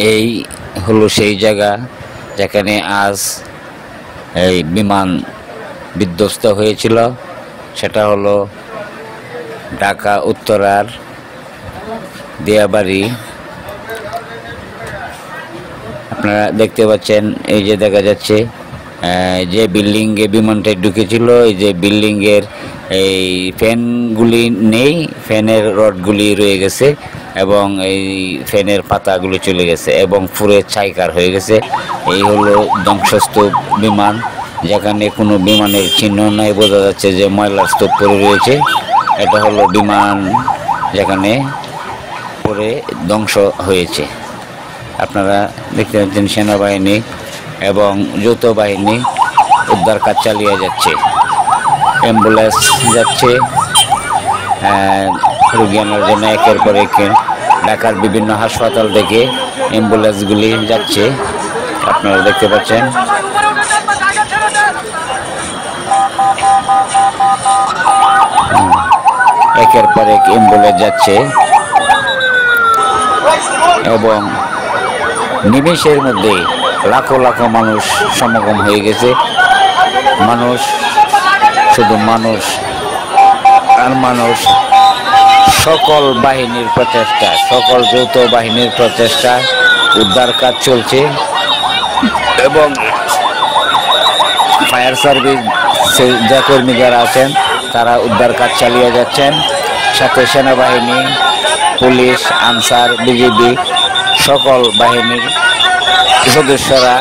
এই হলো সেই জায়গা যেখানে আজ এই বিমান বিধ্বস্ত হয়েছিল। সেটা হলো ঢাকা উত্তরার দিয়াবাড়ি। আপনারা দেখতে পাচ্ছেন, এই যে দেখা যাচ্ছে যে বিল্ডিংয়ে বিমানটা ঢুকেছিল, এই যে বিল্ডিংয়ের এই ফ্যানগুলি নেই, ফ্যানের রডগুলি রয়ে গেছে এবং এই ফ্যানের পাতাগুলি চলে গেছে এবং পুরে ছাইকার হয়ে গেছে। এই হলো ধ্বংসস্তূপ বিমান, যেখানে কোনো বিমানের চিহ্ন নাই, বোঝা যাচ্ছে যে ময়লার স্তূপ পড়ে রয়েছে। এটা হলো বিমান যেখানে পড়ে ধ্বংস হয়েছে। আপনারা দেখতে পাচ্ছেন সেনাবাহিনী এবং যৌথ বাহিনী উদ্ধার কাজ চালিয়ে যাচ্ছে। অ্যাম্বুলেন্স যাচ্ছে রোগী আনার জন্য, একের পর এক ঢাকার বিভিন্ন হাসপাতাল থেকে অ্যাম্বুলেন্সগুলি যাচ্ছে। আপনারা দেখতে পাচ্ছেন। একের পর এক অ্যাম্বুলেন্স যাচ্ছে এবং নিমেষের মধ্যে লাখো লাখো মানুষ সমাগম হয়ে গেছে। মানুষ, শুধু মানুষ আর মানুষ। সকল বাহিনীর প্রচেষ্টা, সকল যৌথ বাহিনীর প্রচেষ্টা, উদ্ধার কাজ চলছে এবং ফায়ার সার্ভিস যে কর্মী যারা আছেন তারা উদ্ধার কাজ চালিয়ে যাচ্ছেন। সাথে সেনাবাহিনী, পুলিশ, আনসার, বিজিবি সকল বাহিনীর সদস্যরা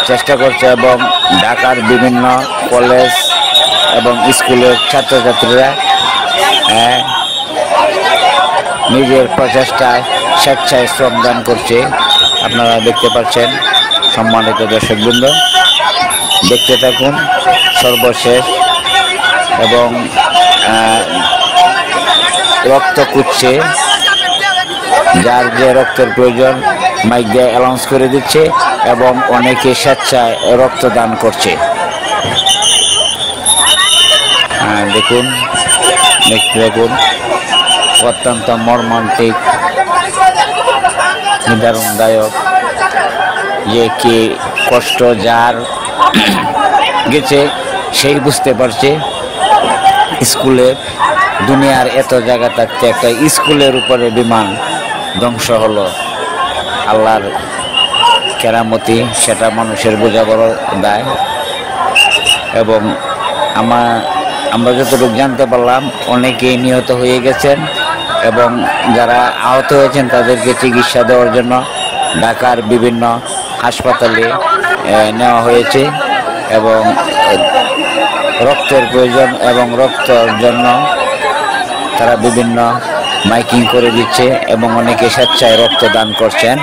চেষ্টা করছে এবং ঢাকার বিভিন্ন কলেজ এবং স্কুলের ছাত্রছাত্রীরা নিজের প্রচেষ্টায় স্বেচ্ছায় শ্রমদান করছে। আপনারা দেখতে পাচ্ছেন। সম্মানিত দর্শকবৃন্দ, দেখতে থাকুন সর্বশেষ। এবং রক্ত কুচ্ছে, যার যে রক্তের প্রয়োজন মাইক দিয়ে অ্যানাউন্স করে দিচ্ছে এবং অনেকে স্বেচ্ছায় রক্তদান করছে। দেখুন, দেখতে থাকুন। অত্যন্ত মর্মান্তিক, নিদারুণদায়ক, যে কি কষ্ট যার গেছে সেই বুঝতে পারছে। স্কুলের দুনিয়ার এত জায়গা থাকতে একটা স্কুলের উপরে বিমান ধ্বংস হলো, আল্লাহর কেরামতি, সেটা মানুষের বোঝা বড় দায়। এবং আমরা যতটুকু জানতে পারলাম অনেকেই নিহত হয়ে গেছেন এবং যারা আহত হয়েছেন তাদেরকে চিকিৎসা দেওয়ার জন্য ঢাকার বিভিন্ন হাসপাতালে নেওয়া হয়েছে এবং রক্তের প্রয়োজন এবং রক্তের জন্য তারা বিভিন্ন মাইকিং করে দিচ্ছে এবং অনেকে স্বেচ্ছায় রক্তদান করছেন।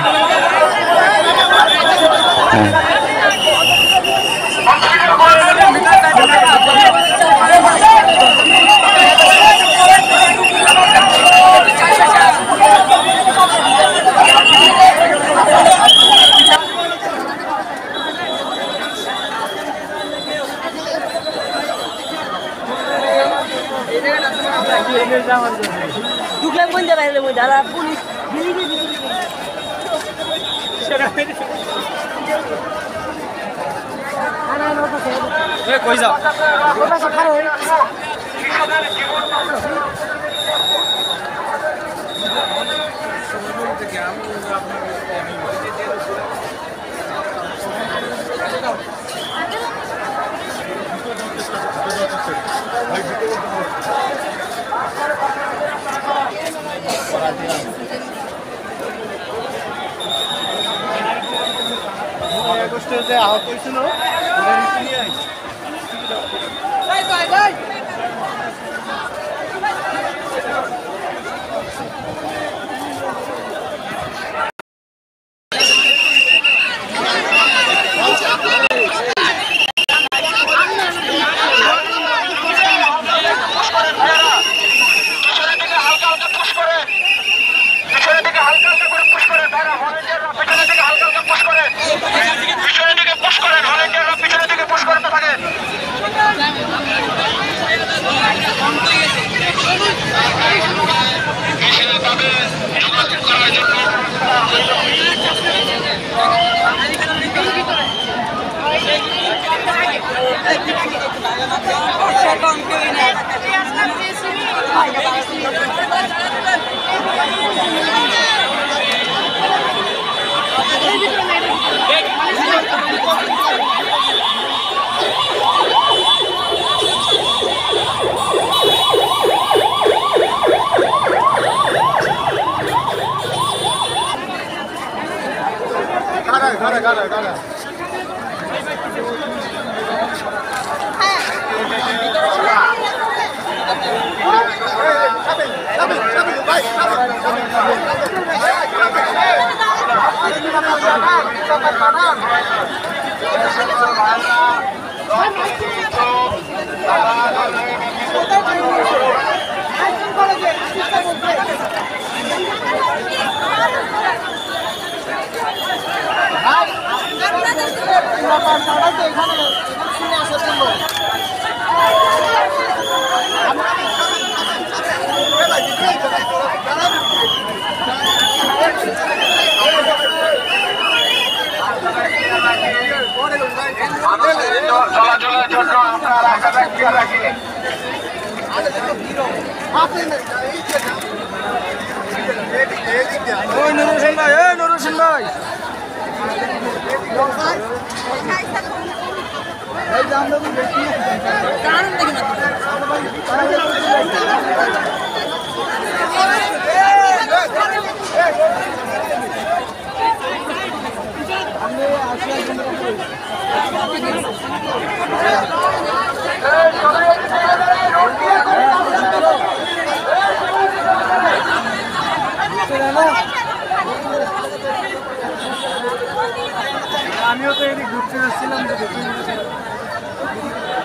আহত হয়েছিল যোগাযোগ করার জন্য চলাচলের জন্য আমরা রাস্তাটা ক্লিয়ার রাখি। নুরুসিন ভাই আমিও তো এদিকে ঘুরতে যাচ্ছিলাম।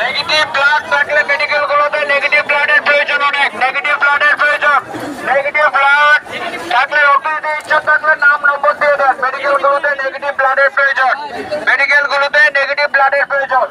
নেগেটিভ ব্লাড থাকলে মেডিকেল গুলোতে নেগেটিভ ব্লাডের প্রয়োজন, অনেক নেগেটিভ ব্লাডের প্রয়োজন। নেগেটিভ ব্লাড থাকলে অফিসে ইচ্ছা থাকলে নাম নম্বর দিয়ে দেন। মেডিকেল গুলোতে নেগেটিভ ব্লাডের প্রয়োজন, মেডিকেল গুলোতে নেগেটিভ ব্লাডের প্রয়োজন।